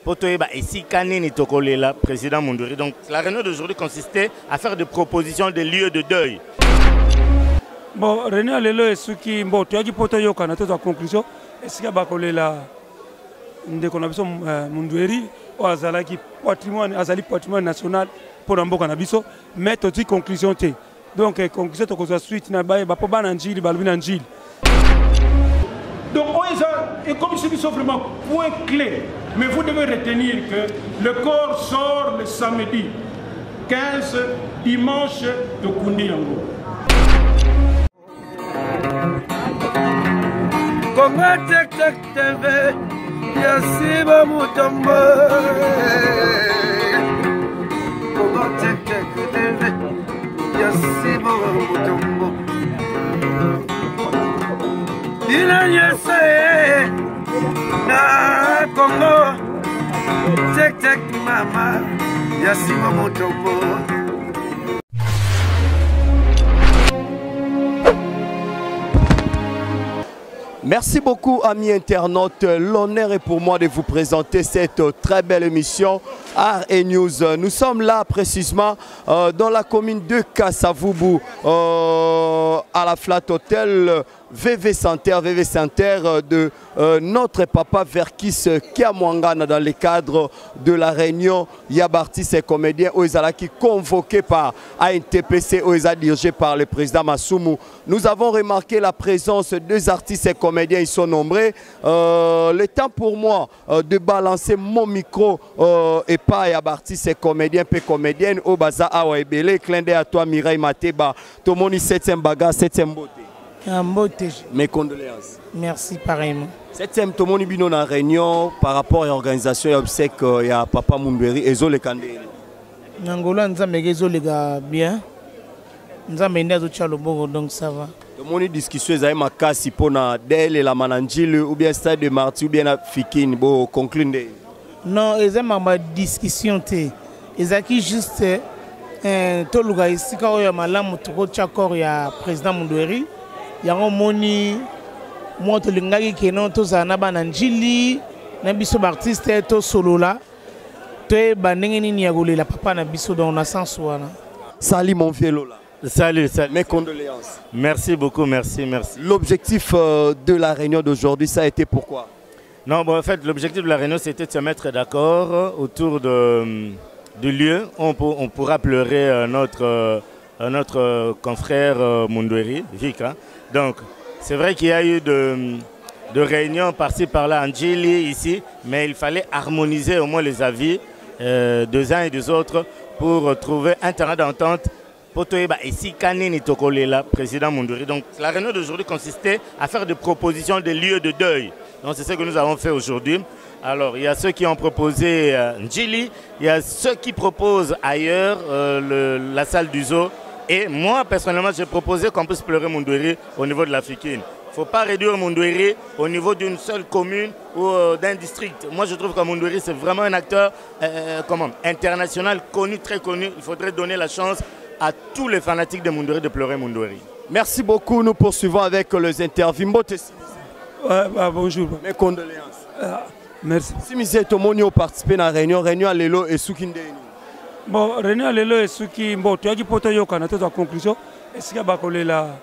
Potoeba et Sikanini Tokolela, président Mundweri. Donc la réunion d'aujourd'hui consistait à faire des propositions de lieux de deuil. Bon, réunion lelo et ceux qui bon, tu as dit Potoyo quand on a conclusion, est-ce qu'il y a Bakolela de connexion Mundweri ou Azalaki patrimoine, Azali patrimoine national pour un bon cannabis, mais tu as dit conclusion T. Donc conclusion tu as suite na baie, Bapoban Anjil, Balvin Anjil. Donc, et comme c'est vraiment point clé, mais vous devez retenir que le corps sort le samedi 15 dimanche de Koundiango. Comment TV, Yassiba Mutombo. Comment TV, Yassiba Mutombo. Il a yessé na Congo, tek mama, Yassiba Mutombo. Merci beaucoup amis internautes, l'honneur est pour moi de vous présenter cette très belle émission Art et News. Nous sommes là précisément dans la commune de Kasavubu, à la Flat Hotel VV Center de notre papa Verkis Kiamwangana dans le cadre de la réunion Yabartis et comédiens qui convoqué par ANTPC dirigé par le président Massoumou. Nous avons remarqué la présence de deux artistes et comédiens, ils sont nombreux. Le temps pour moi de balancer mon micro et pas Yabartis et comédiens et comédiennes au Baza Awa Ebele, clin d'œil à toi Mireille Mateba, Tomoni 7e baga, 7e beauté. Mes condoléances. Merci pareillement. 7e Tomoni Bino na réunion par rapport à l'organisation et obsèque il y a Papa Mundweri et Zole Kandé. Nangola nous avons les gars bien. Nous avons mené à Bongo donc ça va. Tomoni discussion est ma casse pour na Del et la Mananjil ou bien Stade de Marty ou bien la Fikine pour conclure. Non, ils ont ma discussion té. Ils ont qui juste toluga ici quand il y a malam trop chakor il y a président Mundweri. Yango moni moto lingaki keno to zana bananjili na biso artiste to solo la to bandenge nini ya golela papa na biso dans na sens wana. Salut mon vieux Lola. Salut. Mes condoléances. Merci beaucoup, merci. L'objectif de la réunion d'aujourd'hui, ça a été pourquoi? Non, bon, en fait, l'objectif de la réunion, c'était de se mettre d'accord autour du lieu. On pourra pleurer notre confrère Mundweri, Vika. Donc, c'est vrai qu'il y a eu de réunions par-ci par-là, Anjili, ici, mais il fallait harmoniser au moins les avis des uns et des autres pour trouver un terrain d'entente. Potoeba et Sikanini Tokolela, président Mundweri. Donc, la réunion d'aujourd'hui consistait à faire des propositions de lieux de deuil. Donc, c'est ce que nous avons fait aujourd'hui. Alors, il y a ceux qui ont proposé Njili, il y a ceux qui proposent ailleurs la salle du zoo. Et moi, personnellement, j'ai proposé qu'on puisse pleurer Mundweri au niveau de la Fikine. Il ne faut pas réduire Mundweri au niveau d'une seule commune ou d'un district. Moi, je trouve que Mundweri, c'est vraiment un acteur international, connu, très connu. Il faudrait donner la chance à tous les fanatiques de Mundweri de pleurer Mundweri. Merci beaucoup. Nous poursuivons avec les interviews. Bonjour. Mes condoléances. Merci. Si vous êtes participé à la réunion à Lelo et Soukinde. Bon, réunion lelo et ceux qui bon, tu as dit Potoyo quand on a conclusion, est-ce qu'il y a Bakolela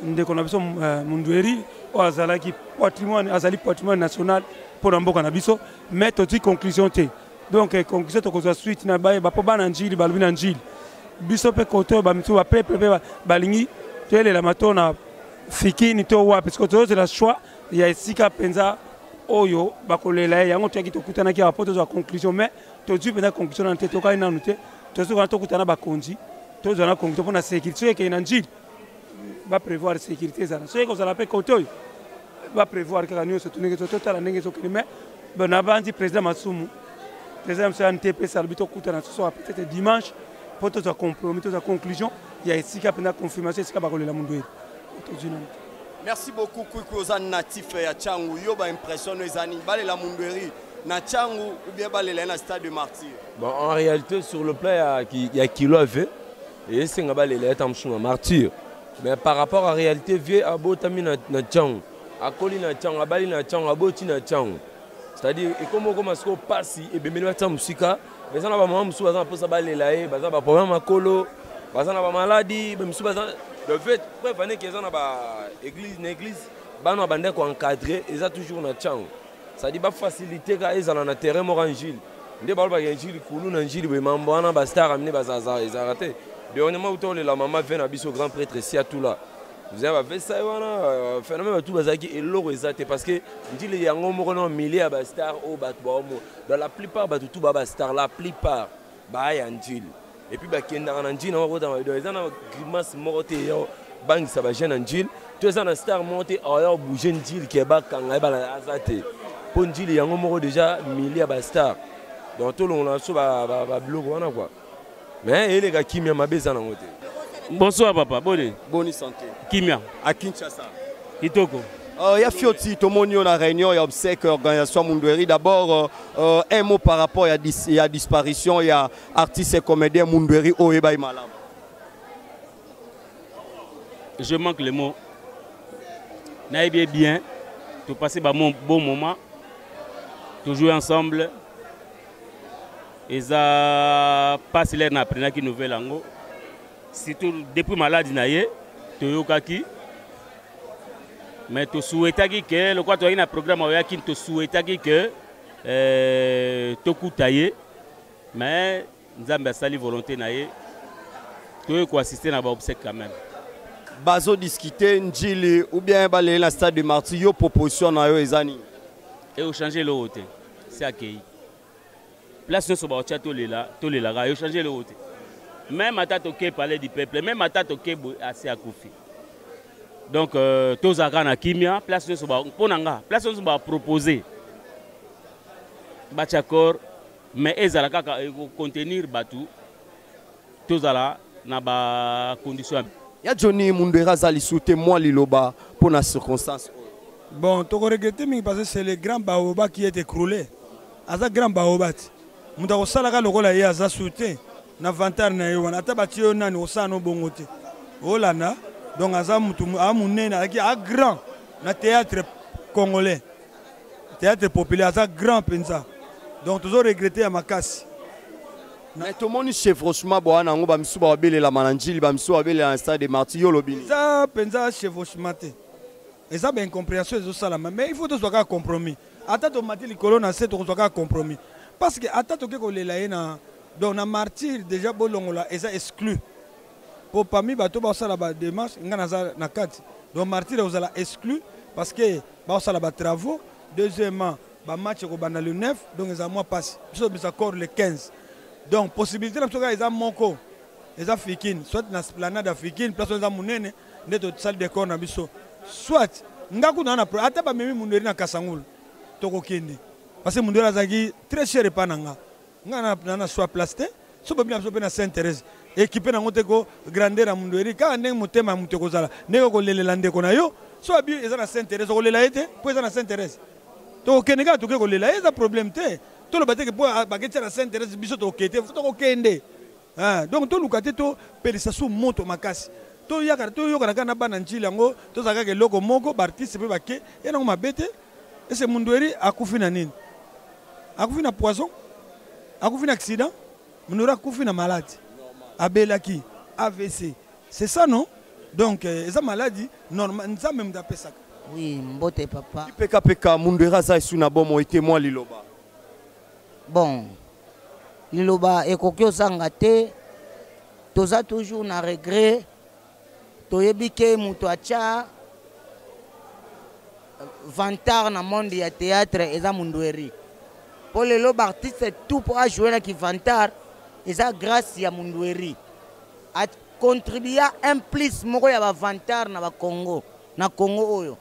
de connexion Mundweri ou Azalaki patrimoine, Azali patrimoine national pour un bon cannabis, mais tu as dit conclusion T. Donc conclusion tu as suite na baie, Bapoban Anjil, Balvin Anjil. Biso pe koto ba mitu ba pepe balingi, tu es la matona Fikini to wa parce que tu as le choix, il y a Sika Penza Oyo Bakolela yango tu as dit kutana ki rapporte à conclusion mais tu as dit pendant conclusion en tête toka ina noté tu as dit quand kutana ba konji tu as conclusion pour la sécurité que Nanjil va prévoir la sécurité ça c'est que ça l'appelle koto va prévoir que la nuit se tourne que total la nenge so mais ben abandi président Massoumou président c'est NTP ça le kutana ce soir peut-être dimanche pour tout compromis toute conclusion il y a ici qui pendant confirmation c'est Bakolela Mundweri. Merci beaucoup Kouikouzan natif ya Tchangu yo ba impression ezani balé la Mundweri na Tchangu ou bien balé la stade de Martyr. Bon en réalité sur le plan il y a kilo à fait et c'est nga balé la tamchunga Martyr. Mais par rapport à la réalité vieux abotami na Tchangu akoli na Tchangu abali na Tchangu aboti na Tchangu. C'est-à-dire, et comme on a passé, et bien, on a musique, mais on a maman, on a pas balé, on a problème à colo, on a maladie, le fait, bref, on a une église, on a encadré, et ça toujours na chang. C'est-à-dire, on faciliter quand ils ont un terrain morangile. Ndé balba ngili kulu na ngili be mambo ana ba star amené bazaza ezarate. Dernièrement autant la maman vient à biso grand prêtre ici à tout là. Vous avez fait ça wana phénomène tout bazaki et l'eau ezate parce que ngili yango moko na milliers ba star au batwa mo. Dans la plupart ba tout ba star la plupart ba ya ngili. Et puis ba kenda na ngili na ko dans ezana grimace morote yo bang ça ba jeune ngili. Tout ça na star monter ailleurs bouger ngili qui ba kanga ba la azate. Pour ngili yango moko déjà milliers ba star. Donc tout le monde a un blog quoi. Mais il y a Kimia Mabeza dans côté. Bonsoir papa, bonne santé. Kimia à Kinshasa. Kitoko. Il y a Fioti, tout le monde a réunion, il y a obsèque, organisation Mundweri. D'abord, un mot par rapport à la disparition, il y a artiste et comédien Mundweri Oeba Malam. Je manque les mots. Naïbé bien, tu passes un bon moment, tu joues ensemble. Et ça passe l'air na prena qui nouvelle ango. Surtout depuis maladie naie, tu yokaki. Mais tu souhaitais que le quoi tu as un programme qui tu souhaitais que tu coûtaille. Mais nous avons sali volonté naie. Tu veux assister à l'obsèque quand même. Bazo discuter njili ou bien balé la stade de Martillon proposition na yo ezani. Et au changer le hôtel. C'est accueilli. Place nous sommes tous les là, ils ont changé le hôtel. Même à Tatoké parler du peuple, même à Tatoké assez à Koufi. Donc, tous les gens qui Kimia, place nous sommes place nous sommes proposer. Bachakor, mais ils ont contenir Batou, tous là, na ba condition. Ya Johnny Mundweri Zali souté moi Liloba pour la circonstance. Bon, tu regrettes parce que c'est le grand baobab qui est écroulé. Aza grand baobab. Mutako salaka lokola ye aza soutien na vantar na yo wana tabati yo nani osano bongote olana donc aza mutu amunene a grand na théâtre congolais théâtre populaire aza grand penza donc toujours regretter à makasi mais tout le monde chevauchement boana ngo ba misu ba bele la mananjili ba misu ba bele en stade de Martillon lobini ça penza chevauchement te et ça ben incompréhension zo salama mais il faut tous soit compromis ata to matili colonna c'est to soit compromis. Parce que attends donc na martyr déjà bolongola eza exclu pour parmi bato ba sala ba démarche ngana na kati donc martyr ozala exclu parce que ba sala ba travaux deuxièmement ba match ko bana le 9 donc eza mois passe biso bisa corps le 15 donc possibilité na soka eza moko eza fikine soit na esplanade africaine place eza munene ndeto salle de corps na biso soit ngaku na ata ba memi Mundweri na Kasangulu toko kende. Parce que Mundweri azaki très cher et pas nanga. Nga na soit plasté, so ba bien so na Sainte-Thérèse. Équipé na ngoteko grandeur na Mundweri ka ndenge motema muteko zala. Ndeko ko lelela ndeko na yo, so ba bien eza na Sainte-Thérèse ko lela ete, po eza na Sainte-Thérèse. To kenega to ke ko lela eza problème te. To lo bateke po ba ketcha na Sainte-Thérèse biso to kete, to ko kende. Ah, donc to lukate to pelisa su moto makasi. To yaka kana bana njili yango, to zaka ke loko moko ba artiste pe ba ke, yana ngoma bete. Et c'est Mundweri akufi na nini? Akufi na poison, akufi na accident, Mundweri akufi na maladie. Abelaki, AVC. C'est ça non? Donc, esa maladie normal, nza même d'après ça. Oui, mbote papa. PKPK Mundweri za isuna bomo témoin Liloba. Bon. Liloba ekokyo sangate. Toza toujours na regret. Toyebike muto acha vantar na monde ya théâtre eza Mundweri. Pour les lob artistes tout pour jouer là qui vantar eza grâce ya Mundweri. A contribuer un plus moko ya ba vantar na ba Congo, na Congo oyo.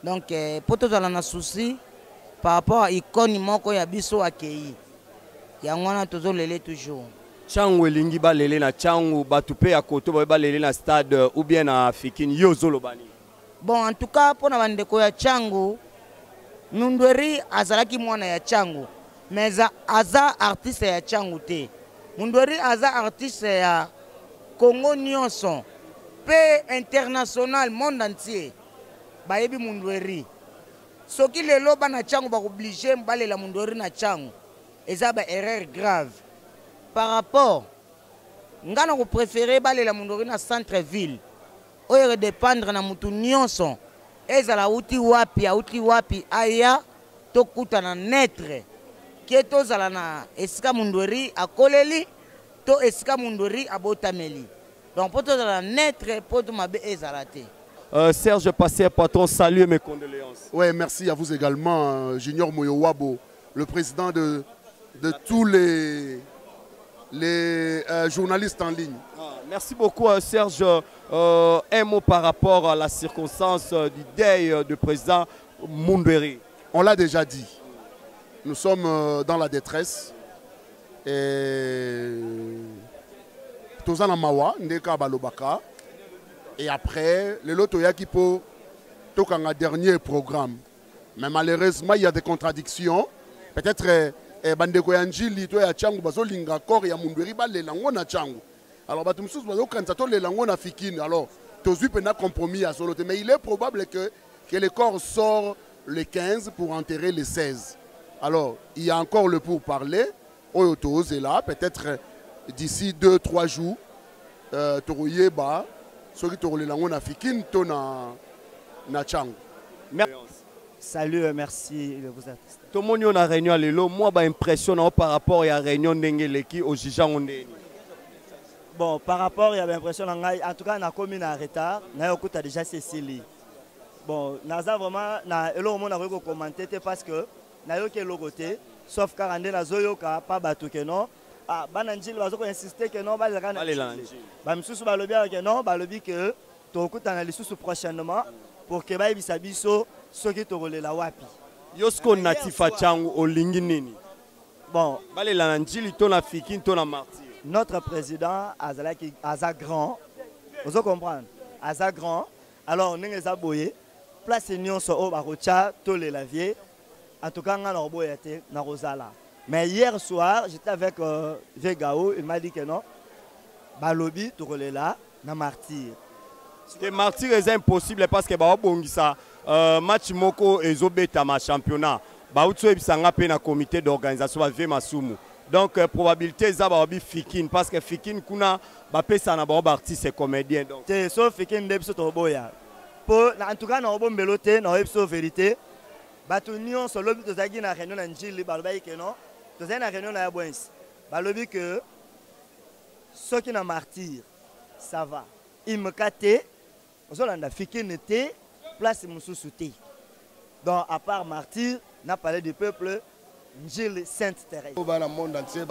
Donc pour tous na souci par rapport à icône moko ya biso akei. Ya ngwana tozo lele toujours. Changu elingi ba lele na changu batupe ya koto ba lele na stade ou bien na Fikini yozo lobani. Bon, en tout cas, pour la bandeko ya changu, Mundweri azalaki mwana ya changu, mais aza artiste ya changu te. Mundweri aza artiste ya Congo nyonso, pe international, monde entier. Bayebi Mundweri. soki lelo bana chango baoblige balela Mundweri na chango eza ba erreur grave par rapport ngana ko préférer balela Mundweri na centre ville oyo dépendre na mutu nyonso ezala uti wapi aya tokuta na netre ke tozala na esika Mundweri akoleli to esika Mundweri abotameli donc pour tozala netre pour to mabe ezala te. Serge Passer, patron, salut et mes condoléances. Oui, merci à vous également, Junior Moyowabo, le président de tous les journalistes en ligne. Merci beaucoup, Serge. Un mot par rapport à la circonstance du deuil du président Mundweri. On l'a déjà dit. Nous sommes dans la détresse. Et Tozana Mawa, Ndeka Balobaka. Et après, le Lotoyaki pour un dernier programme. Mais malheureusement, il y a des contradictions. Peut-être Bandeko Yanjili, Toya Changu, Bazo Linga Kor, Yamundweri, Balélango na Changu. Alors, Batumsous, Bazo Kantato, les langues na Fikine. Alors, Tozu Pena compromis à Solote. Mais il est probable que le corps sort le 15 pour enterrer le 16. Alors, il y a encore le pourparler. Oyoto est là. Peut-être d'ici 2-3 jours, Toroyeba. Salut, merci de vous assister. Tout le monde a réunion à l'élo. Moi, j'ai l'impression par rapport à la réunion d'Engeleki au Jijan. Bon, par rapport à l'impression, en tout cas, on a commis un retard. On a déjà Cécilie. Bon, on a vraiment, on a commenté parce que on a eu que logoté, sauf car on a zoyoka pas battu que non. Ah, bananjil va insister que non, bamisusu balobi que non, balobi que tokuta na lisusu prochainement pour que ba bisabiso soki tokolela wapi. Yosko natifa changu olingi nini. Bon, balela njili to na Fikine to na martyr. Notre président azalaki grand. Vous comprenez? Aza grand. Alors ninge za boye place nyonso o barocha to le lavier. En tout cas ngana oboyate na Rosala. Mais hier soir, j'étais avec Vegao, il m'a dit que non. Balobi, tu relais là, na martyr. Le martyr est impossible parce que ça match moko et zobeta ma championnat. Bautso et sanga pe na comité d'organisation va ma sumu. Donc probabilité za ba Fikine parce que Fikine kuna ba pesa na ba artiste et comédien donc. C'est sauf Fikine debso to boya. Pour en tout cas na obo meloté na ebso vérité. Batu nion so lobi to zagi na réunion na njili balbayi que non. Dans une réunion à Boens, balobi que ceux qui sont martyrs, ça va. Ils me catent, on a Fikine té, place Moussoussouté. Donc à part martyr, on a parlé du peuple, Njil Sainte-Thérèse. Dans le monde entier,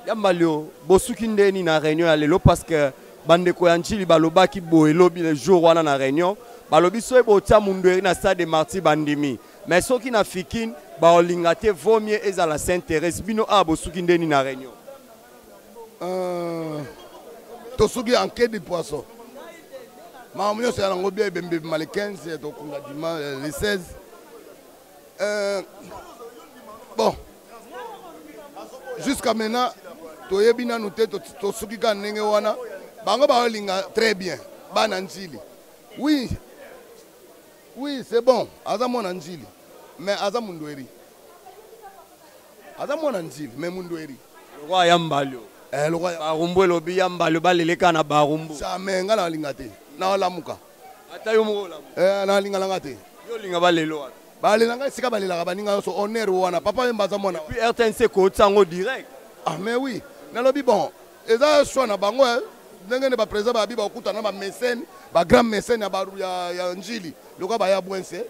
Yambalio, Bosukinde ni na réunion à l'élo parce que Bandeko Yanjili baloba ki boelobi le jour wana na réunion, balobi so e botia Mundweri na stade de martyr bandimi. Mais ceux qui na Fikine, Baolingate vaut mieux et à la Sainte-Thérèse. Bino a Bosukinde ni na réunion. Tosugi en quai de poisson. Maman, c'est un bien le 15, c'est le 16. Bon, jusqu'à maintenant, Toyebina nous tête Tosugi Kanewana, Bango Baolinga très bien. Bananjili. Oui, c'est bon. Azamon Anjili. Mais Azamundweri. Azamon Anjili, mais Mundweri. Le roi Yambalio. Le roi Barumbo lobi Yambalio baleleka na Barumbo. Ça menga na lingate. Na lamuka. Atayo mo la. Na linga langate. Yo linga balelo. Balelanga sika balela baninga so honneur wana papa mbaza mona. Puis RTNC ko tsango direct. Ah mais oui. Na lobi bon. Eza choix na bango ndenge ba président ba biba okuta na ba mécène, ba grand mécène ya Njili. Loka ba ya Bwense.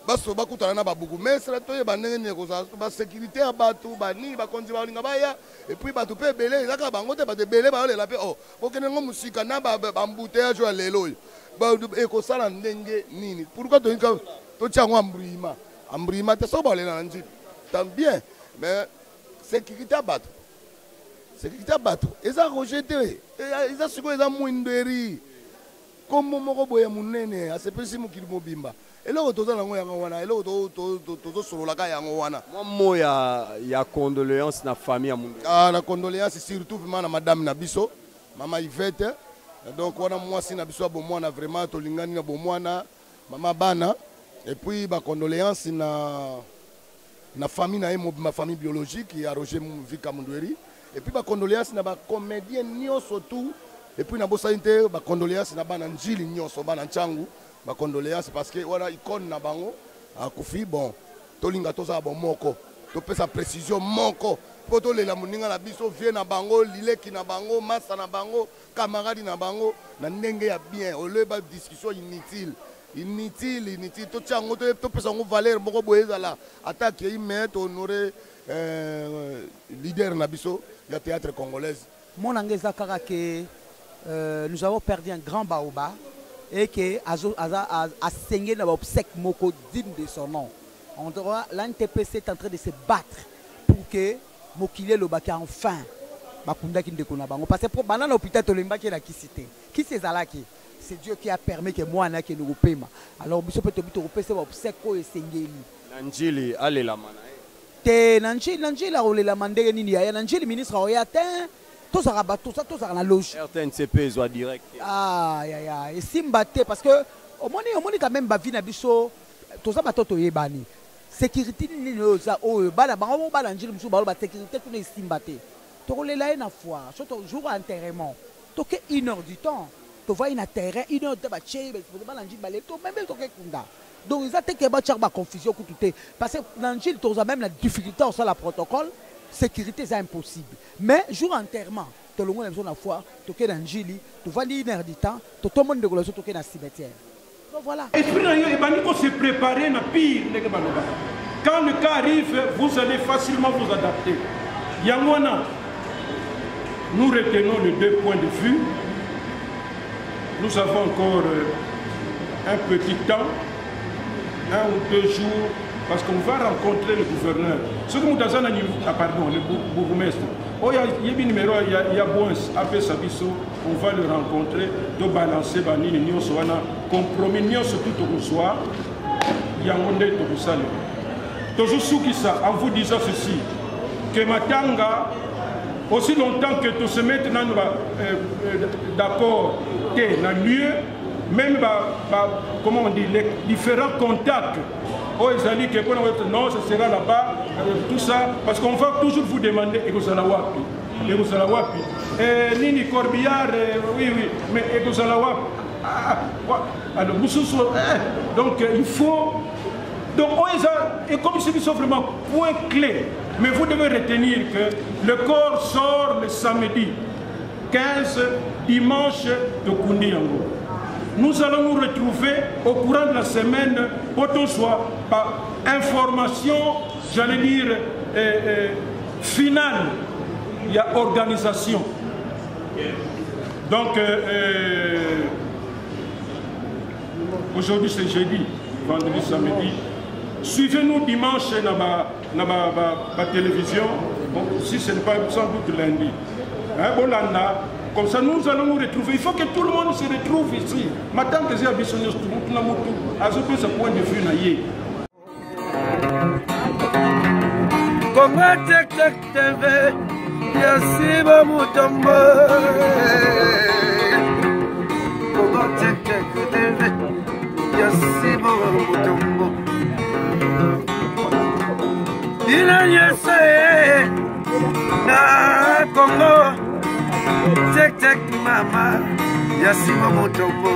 Baso bakutana na babuku mais c'est to ba ndenge ne ko ba sécurité ya batu ba ni ba konzi ba linga ba ya et puis batu pe belé ezaka bango te ba de belé ba lela pe oh okene ngo musika na ba embouteillage ya lelo ba eko sala ndenge nini pourquoi to tsango ambrima te so ba lela Njili tant bien mais sécurité ya batu eza rejeté eza siko eza Mundweri comme moko boya munene asepesi mokili mobimba eloko toza nango yango wana eloko tozosololaka yango wana mwa ya condoléance na famille ya Mundweri. Na condoléance surtout vraiment na madame na biso mama Yvette donc wana mwasi na biso ya bomwana vraiment tolingani na bomwana mama bana Et puis, condoléances na famille, ma famille biologique, qui a Roger Vika Mundweri. Et puis, condoléances na comédien surtout. Et puis, na condoléances na Njili Nyoso, Banchangu. Condoléances parce que voilà, icône na bango a Koufi, bon, tolinga toza bon moko. To peut sa précision moko. Poto le la muninga na biso vie na bango, lileki na bango, massa na bango, camarade na bango, na ndenge ya bien. Au lieu de discussion inutile. Inutile. To tiango to peut sa valeur moko boyezala. Attaque yi met honorer leader na biso ya théâtre congolaise. Mon angeza kaka que nous avons perdu un grand baoba et que a saigné dans l'obsèque moko digne de son nom. L'NTPC est en train de se battre pour que Mokile Lobaka enfin bakunda ki ndeko na bango parce que pour banana hôpital tolemba ki la kisité qui c'est zalaki c'est Dieu qui a permis que moi na ke nous paiement alors biso peut te repese ba obsèque ko esengeli Nanjili ale la mana te Nanjili la ole la mandenge nini ya Nanjili ministre oya te tout ça rabat tout ça na loge RTNCP soit direct ya et simbate parce que au moni quand même ba vie na biso tout ça batoto yebani sécurité ni oza o bala bango bala Njili musu balo ba sécurité tout ne simbate to kolela na foi surtout jour enterrement to que 1 heure du temps to va une terrain 1 heure de ba chebe bala Njili balé to même to ke kunda donc ils attaquent que ba charba confusion ku tout parce que dans Njili to même la difficulté au la protocole sécurité c'est impossible mais jour enterrement to longo na zone na foi to que dans Njili to va 1 heure du temps to tout monde de ko to que na cimetière. Voilà. Et puis, il faut se préparer à pire. Quand le cas arrive, vous allez facilement vous adapter. Yangwana, nous retenons les 2 points de vue. Nous avons encore un petit temps, 1 ou 2 jours, parce qu'on va rencontrer le gouverneur. Ce que nous avons le bourgmestre. Oh, il y a numéro, il y a Bons, après Sabiso, on va le rencontrer, de balancer Banini, Nyon Soana, compromis, Nyon surtout au soir, Yangonde Tobusale. Toujours sous qui ça, en vous disant ceci, que Matanga, aussi longtemps que tout se mette d'accord, dans le lieu, même, comment on dit, les différents contacts. Oh, ils ont dit que non, ce sera là-bas, tout ça, parce qu'on va toujours vous demander Egozalawapi. Egozalawapi. Nini Corbillard, oui, mais Egozalawapi. Alors, donc, il faut. Donc, et comme c'est vraiment point clé, mais vous devez retenir que le corps sort le samedi 15 dimanche de Koundiango. Nous allons nous retrouver au courant de la semaine, pour qu'on soit par information, j'allais dire, finale. Il y a organisation. Donc, aujourd'hui c'est jeudi, vendredi, samedi. Suivez-nous dimanche dans la télévision, bon, si ce n'est pas sans doute lundi. Hein, Bolanda. Comme ça, nous allons nous retrouver. Il faut que tout le monde se retrouve ici. Maintenant que j'ai habitué tout le monde, à ce point de vue, naïe. Comment TV, Yassiba Moutombo. Comment TV, Yassiba Moutombo. Il a yessé, na Congo. Tek tek mama, Yassiba Moutombo.